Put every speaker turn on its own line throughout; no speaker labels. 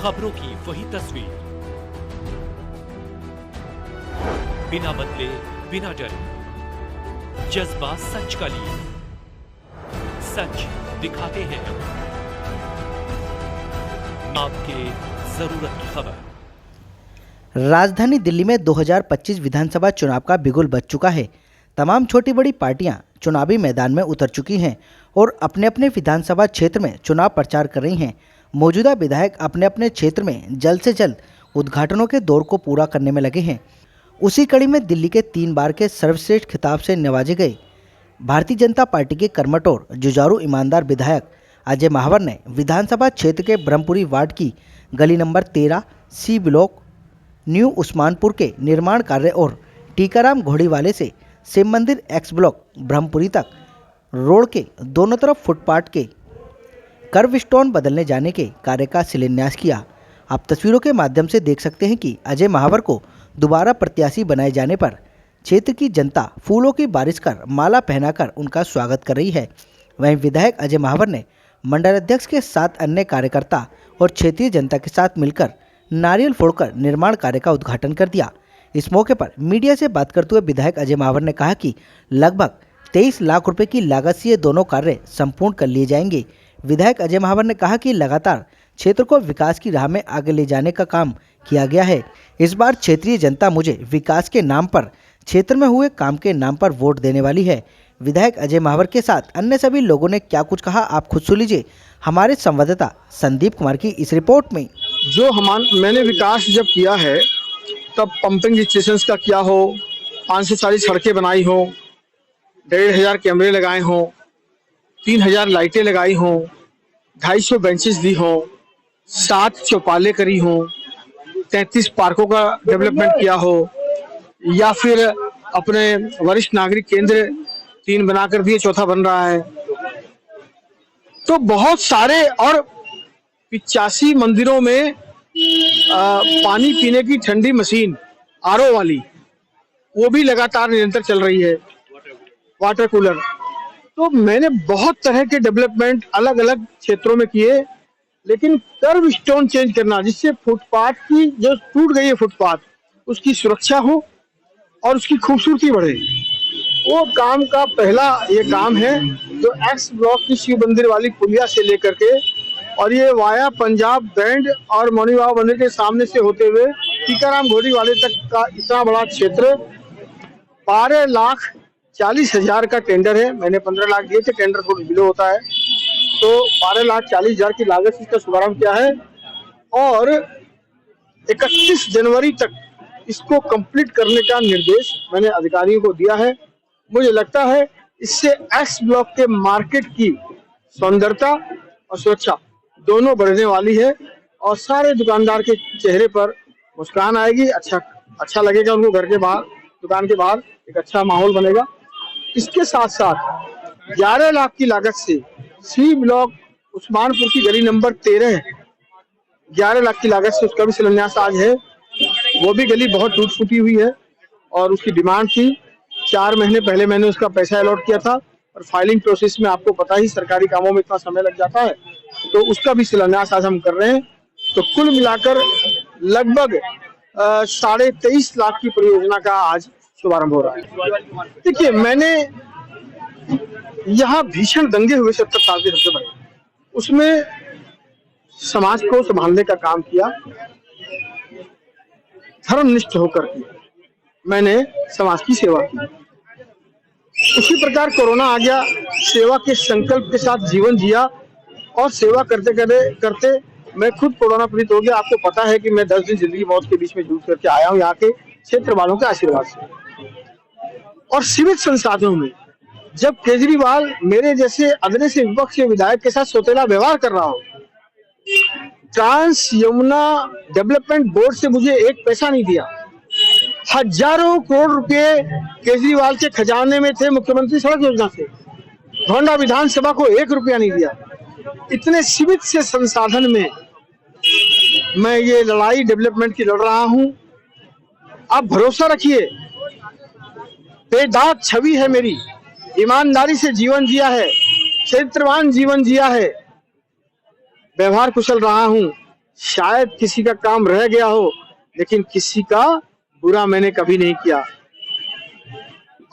खबरों की वही तस्वीर, बिना बदले बिना डरे, जज्बा सच का लिए, सच दिखाते हैं आपके जरूरत की खबर।
राजधानी दिल्ली में 2025 विधानसभा चुनाव का बिगुल बज चुका है। तमाम छोटी बड़ी पार्टियां चुनावी मैदान में उतर चुकी हैं और अपने अपने विधानसभा क्षेत्र में चुनाव प्रचार कर रही हैं। मौजूदा विधायक अपने अपने क्षेत्र में जल्द से जल्द उद्घाटनों के दौर को पूरा करने में लगे हैं। उसी कड़ी में दिल्ली के 3 बार के सर्वश्रेष्ठ खिताब से नवाजे गए भारतीय जनता पार्टी के कर्मठ और जुझारू ईमानदार विधायक अजय महावर ने विधानसभा क्षेत्र के ब्रह्मपुरी वार्ड की गली number 13 C block new Usmanpur के निर्माण कार्य और टीकाराम घोड़ीवाले से शिव मंदिर एक्स ब्लॉक ब्रह्मपुरी तक रोड के दोनों तरफ फुटपाथ के कर्व स्टोन बदलने जाने के कार्य का शिलान्यास किया। आप तस्वीरों के माध्यम से देख सकते हैं कि अजय महावर को दोबारा प्रत्याशी बनाए जाने पर क्षेत्र की जनता फूलों की बारिश कर माला पहनाकर उनका स्वागत कर रही है। वहीं विधायक अजय महावर ने मंडल अध्यक्ष के साथ अन्य कार्यकर्ता और क्षेत्रीय जनता के साथ मिलकर नारियल फोड़कर निर्माण कार्य का उद्घाटन कर दिया। इस मौके पर मीडिया से बात करते हुए विधायक अजय महावर ने कहा कि लगभग 23 लाख रुपए की लागत से ये दोनों कार्य संपूर्ण कर लिए जाएंगे। विधायक अजय महावर ने कहा कि लगातार क्षेत्र को विकास की राह में आगे ले जाने का काम किया गया है। इस बार क्षेत्रीय जनता मुझे विकास के नाम पर, क्षेत्र में हुए काम के नाम पर वोट देने वाली है। विधायक अजय महावर के साथ अन्य सभी लोगों ने क्या कुछ कहा, आप खुद सुन लीजिए हमारे संवाददाता संदीप कुमार की इस रिपोर्ट में।
जो मैंने विकास जब किया है तब पंपिंग स्टेशन का किया हो, 540 सड़कें बनाई हो, 1500 कैमरे लगाए हों, 3000 लाइटें लगाई हों, 250 बेंचेस दी हों, 7 चौपालें करी हों, 33 पार्कों का डेवलपमेंट किया हो, या फिर अपने वरिष्ठ नागरिक केंद्र 3 बनाकर दिए, 4था बन रहा है। तो बहुत सारे और 85 मंदिरों में पानी पीने की ठंडी मशीन आरओ वाली वो भी लगातार निरंतर चल रही है, वाटर कूलर। तो मैंने बहुत तरह के डेवलपमेंट अलग अलग क्षेत्रों में किए, लेकिन कर्व स्टोन चेंज करना जिससे फुटपाथ की जो टूट गई है फुटपाथ उसकी सुरक्षा हो और उसकी खूबसूरती बढ़े, वो काम का पहला ये काम है जो एक्स ब्लॉक की शिव मंदिर वाली पुलिया से लेकर के और ये वाया पंजाब बैंड और मौनी बाबा मंदिर के सामने से होते हुए टीकाराम घोड़ीवाले तक का इतना बड़ा क्षेत्र 12,40,000 का टेंडर है। मैंने 15 लाख दिए थे, टेंडर थोड़ा डिले होता है, तो 12,40,000 की लागत से इसका शुभारंभ किया है और 31 जनवरी तक इसको कंप्लीट करने का निर्देश मैंने अधिकारियों को दिया है। मुझे लगता है इससे एक्स ब्लॉक के मार्केट की सौंदर्यता और सुरक्षा दोनों बढ़ने वाली है और सारे दुकानदार के चेहरे पर मुस्कान आएगी। अच्छा लगेगा उनको, घर के बाहर, दुकान के बाहर एक अच्छा माहौल बनेगा। इसके साथ साथ 11 लाख की लागत से सी ब्लॉक उस्मानपुर की गली नंबर 13 11 लाख की लागत से उसका भी शिलान्यास आज है। वो भी गली बहुत टूट फूटी हुई है और उसकी डिमांड थी। 4 महीने पहले मैंने उसका पैसा अलॉट किया था और फाइलिंग प्रोसेस में आपको पता ही सरकारी कामों में इतना समय लग जाता है, तो उसका भी शिलान्यास आज हम कर रहे हैं। तो कुल मिलाकर लगभग 23.5 लाख की परियोजना का आज शुभारंभ हो रहा है। देखिए, मैंने यहाँ भीषण दंगे हुए 70 साल के सबसे बड़े, उसमें समाज को संभालने का काम किया, धर्मनिष्ठ होकर के मैंने समाज की सेवा की। उसी प्रकार कोरोना आ गया, सेवा के संकल्प के साथ जीवन जिया और सेवा करते मैं खुद कोरोना पीड़ित हो गया। आपको पता है कि मैं 10 दिन जिंदगी मौत के बीच में जूझ करके आया हूँ यहाँ के क्षेत्र वालों के आशीर्वाद से। और सीमित संसाधनों में जब केजरीवाल मेरे जैसे अदने से विपक्ष के विधायक के साथ सौतेला व्यवहार कर रहा हो, ट्रांस यमुना डेवलपमेंट बोर्ड से मुझे 1 पैसा नहीं दिया। हजारों करोड़ रुपए केजरीवाल के खजाने में थे मुख्यमंत्री सड़क योजना से, धोंडा विधानसभा को 1 रुपया नहीं दिया। इतने सीमित से संसाधन में मैं ये लड़ाई डेवलपमेंट की लड़ रहा हूं। आप भरोसा रखिए, बेदाग छवि है मेरी, ईमानदारी से जीवन जिया है, चरित्रवान जीवन जिया है, व्यवहार कुशल रहा हूं, शायद किसी का काम रह गया हो, लेकिन किसी का बुरा मैंने कभी नहीं किया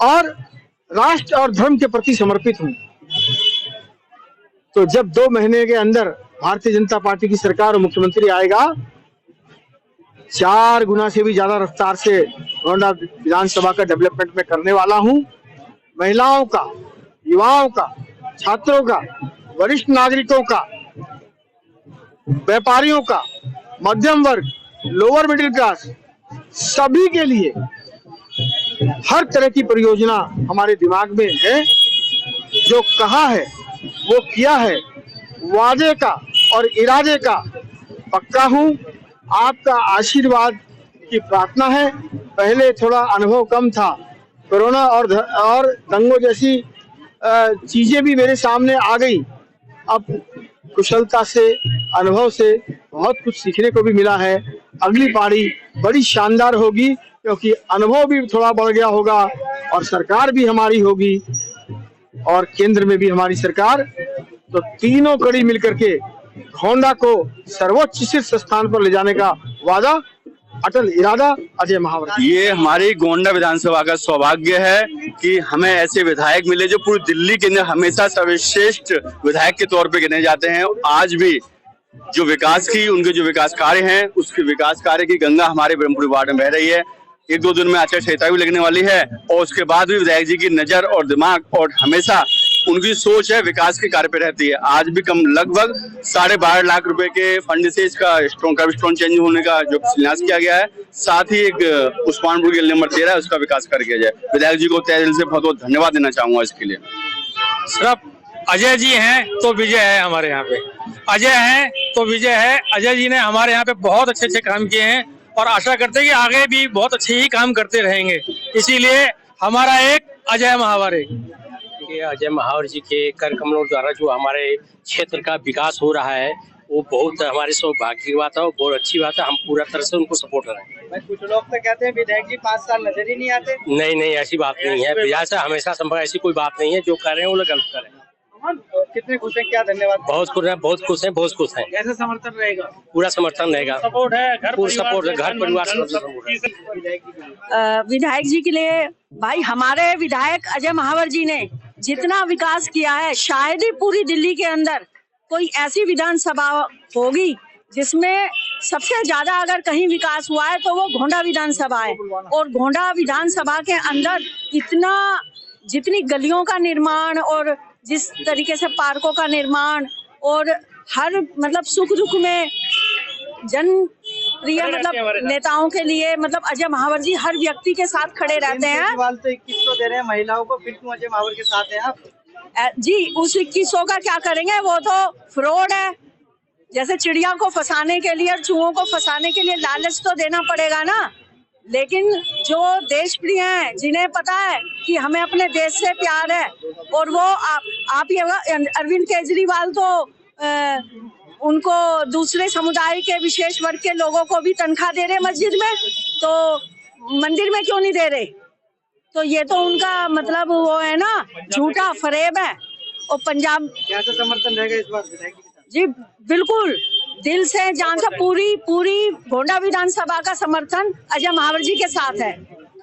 और राष्ट्र और धर्म के प्रति समर्पित हूं। तो जब 2 महीने के अंदर भारतीय जनता पार्टी की सरकार और मुख्यमंत्री आएगा, 4 गुना से भी ज्यादा रफ्तार से गोंडा विधानसभा का डेवलपमेंट में करने वाला हूं। महिलाओं का, युवाओं का, छात्रों का, वरिष्ठ नागरिकों का, व्यापारियों का, मध्यम वर्ग, लोअर मिडिल क्लास, सभी के लिए हर तरह की परियोजना हमारे दिमाग में है। जो कहा है वो किया है, वादे का और इरादे का पक्का हूं। आपका आशीर्वाद की प्रार्थना है। पहले थोड़ा अनुभव कम था, कोरोना और दंगों जैसी चीजें भी मेरे सामने आ गई। अब कुशलता से, अनुभव से बहुत कुछ सीखने को भी मिला है। अगली पारी बड़ी शानदार होगी क्योंकि अनुभव भी थोड़ा बढ़ गया होगा और सरकार भी हमारी होगी और केंद्र में भी हमारी सरकार। तो तीनों कड़ी मिलकर के गोंडा को सर्वोच्च शीर्ष स्थान पर ले जाने का वादा, अटल इरादा अजय महावर।
ये हमारी गोंडा विधानसभा का सौभाग्य है कि हमें ऐसे विधायक मिले जो पूरी दिल्ली के अंदर हमेशा सर्वश्रेष्ठ विधायक के तौर पे गिने जाते हैं। आज भी जो विकास की उनके जो विकास कार्य हैं, उसके विकास कार्य की गंगा हमारे ब्रह्मपुर वार्ड में बह रही है। 1-2 दिन में आचार संहिता भी लगने वाली है और उसके बाद भी विधायक जी की नजर और दिमाग और हमेशा उनकी सोच है विकास के कार्य पे रहती है। आज भी कम लगभग 12.5 लाख रुपए के फंड से इसका स्टोन चेंज होने का जो शिलान्यास किया गया है, साथ ही एक उस्मानपुर गली नंबर 13 उसका विकास कर किया जाए। विधायक जी को तहे दिल से बहुत बहुत धन्यवाद देना चाहूंगा इसके लिए।
सिर्फ अजय जी हैं तो विजय है हमारे यहाँ पे, अजय हैं तो विजय है। अजय जी ने हमारे यहाँ पे बहुत अच्छे अच्छे काम किए हैं और आशा करते हैं कि आगे भी बहुत अच्छे ही काम करते रहेंगे। इसीलिए हमारा एक अजय महावर है।
अजय महावर जी के कर कमलों द्वारा जो हमारे क्षेत्र का विकास हो रहा है वो बहुत हमारे सौभाग्य की बात है और बहुत अच्छी बात है। हम पूरा तरह से उनको सपोर्ट करें।
कुछ लोग तो कहते हैं विधायक जी 5 साल नजर ही नहीं आते।
नहीं, ऐसी बात नहीं है। विधायक से हमेशा संपर्क, ऐसी कोई बात नहीं है। जो कर रहे हैं वो लोग गलत करें।
कितने खुश हैं, क्या धन्यवाद।
बहुत खुश हैं, बहुत खुश हैं, बहुत खुश हैं।
कैसे समर्थन रहेगा?
पूरा समर्थन रहेगा,
सपोर्ट है,
पूरा सपोर्ट है, घर परिवार
विधायक जी के लिए। भाई हमारे विधायक अजय महावर जी ने जितना विकास किया है, शायद ही पूरी दिल्ली के अंदर कोई ऐसी विधानसभा होगी जिसमें सबसे ज्यादा अगर कहीं विकास हुआ है तो वो गोंडा विधानसभा है। और गोंडा विधानसभा के अंदर इतना, जितनी गलियों का निर्माण और जिस तरीके से पार्कों का निर्माण और हर मतलब सुख दुख में जन प्रिय मतलब नेताओं के लिए मतलब अजय महावर जी हर व्यक्ति के साथ खड़े रहते हैं।
तो 2100 दे रहे हैं महिलाओं को, फिर क्यों अजय महावर के साथ हैं आप?
जी उस 2100 का क्या करेंगे, वो तो फ्रॉड है। जैसे चिड़िया को फंसाने के लिए और चूहों को फंसाने के लिए लालच तो देना पड़ेगा ना। लेकिन जो देश प्रिय हैं, जिन्हें पता है कि हमें अपने देश से प्यार है, और वो आप ये अरविंद केजरीवाल तो उनको दूसरे समुदाय के विशेष वर्ग के लोगों को भी तनख्वाह दे रहे मस्जिद में, तो मंदिर में क्यों नहीं दे रहे? तो ये तो उनका मतलब वो है ना, झूठा फरेब है। और पंजाब
कैसा समर्थन रहेगा इस बार विधायक
जी? बिल्कुल दिल से, जान से पूरी गोंडा विधानसभा का समर्थन अजय महावर जी के साथ है।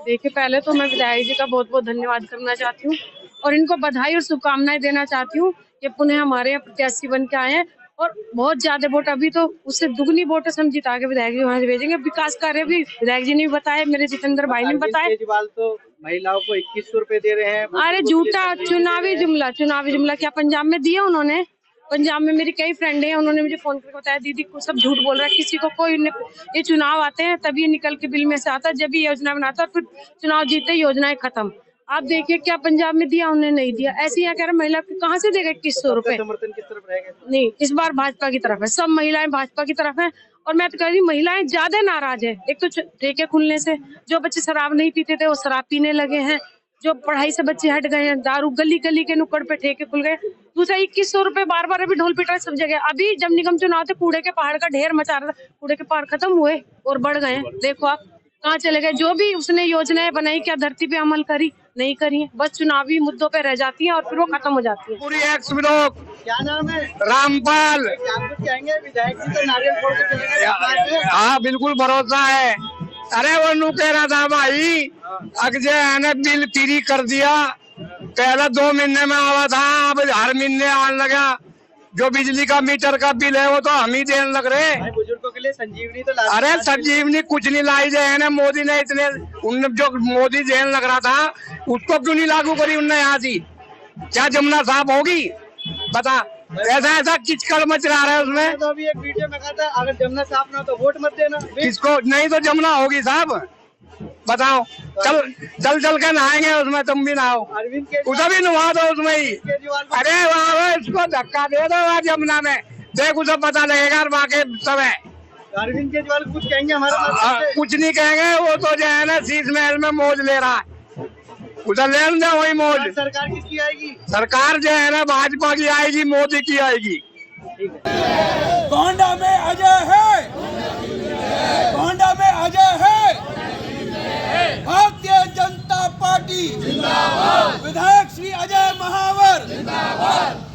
देखिए, पहले तो मैं विधायक जी का बहुत बहुत धन्यवाद करना चाहती हूँ और इनको बधाई और शुभकामनाएं देना चाहती हूँ। ये पुनः हमारे यहाँ प्रत्याशी बन के आए हैं और बहुत ज्यादा वोट, अभी तो उससे दुगनी वोट हम जिता के विधायक जी वहाँ से भेजेंगे। विकास कार्य भी विधायक जी ने भी बताया, मेरे जितेंद्र भाई ने बताया।
केजरीवाल तो महिलाओं को 2100 रुपए दे रहे हैं।
अरे झूठा, चुनावी जुमला क्या पंजाब में दिया उन्होंने? पंजाब में मेरी कई फ्रेंड हैं, उन्होंने मुझे फोन करके बताया दीदी को सब झूठ बोल रहा है, किसी को कोई ये चुनाव आते हैं तभी निकल के बिल में से आता है, जब ये योजना बनाता है, फिर चुनाव जीते योजनाएं खत्म। आप देखिए क्या पंजाब में दिया, उन्होंने नहीं दिया। ऐसे यहाँ कह रहे महिला कहाँ से देगा 2100 रुपए?
समर्थन किस तरफ रहेगा?
नहीं, इस बार भाजपा की तरफ है, सब महिलाएं भाजपा की तरफ है। और मैं तो कह रही हूँ महिलाएं ज्यादा नाराज है। एक तो ठेके खुलने से, जो बच्चे शराब नहीं पीते थे वो शराब पीने लगे हैं, जो पढ़ाई से बच्चे हट गए हैं, दारू गली गली के नुक्कड़ पे ठेके खुल गए। दूसरा 2100 रुपए बार अभी ढोल पिटा सब जगह। अभी जब निगम चुनाव थे, कूड़े के पहाड़ का ढेर मचा रहा था, कूड़े के पहाड़ खत्म हुए और बढ़ गए। देखो आप, कहाँ चले गए? जो भी उसने योजनाएं बनाई क्या धरती पे अमल करी? नहीं करी है, बस चुनावी मुद्दों पे रह जाती है और फिर वो खत्म हो जाती है।
पूरी एक्स विरोध
क्या नाम है?
रामपाल।
आप कुछ कहेंगे? विधायक जी तो नारियल फोड़ के चले गए।
हाँ बिल्कुल भरोसा है। अरे वो नू कह रहा था भाई अगजे ने बिल फ्री कर दिया, पहला 2 महीने में आवा था, अब हर महीने आने लगा। जो बिजली का मीटर का बिल है वो तो हम ही देने लग रहे।
भाई बुजुर्गों के लिए संजीवनी तो
अरे संजीवनी कुछ नहीं लाई जाए ना, मोदी ने इतने उन जो मोदी जेल लग रहा था उसको क्यों नहीं लागू करी उनने? यहाँ थी क्या जमुना साफ होगी? बता, ऐसा किचकड़ मच रहा है उसमें।
तो अभी एक वीडियो में कहा था अगर जमुना साफ ना हो तो वोट मत देना।
किसको नहीं तो जमुना होगी साहब? बताओ, चल के नहाएंगे उसमें, तुम भी नहाओ,
अरविंद के
उसे भी नहा दो उसमें ही। अरे वाह इसको धक्का दे दो वहाँ जमुना में, देख उसे पता लगेगा वहाँ के सब है।
अरविंद केजरीवाल कुछ कहेंगे हमारे?
कुछ नहीं कहेंगे, वो तो जो है ना शीश महल में मौज ले रहा है, उधर ले दे वही मौज।
सरकार किसकी आएगी?
सरकार जो है ना भाजपा की आएगी, मोदी की आएगी।
गोंडा में अजय है, गोंडा में अजय है। भारतीय जनता पार्टी जिंदाबाद, विधायक श्री अजय महावर जिंदाबाद।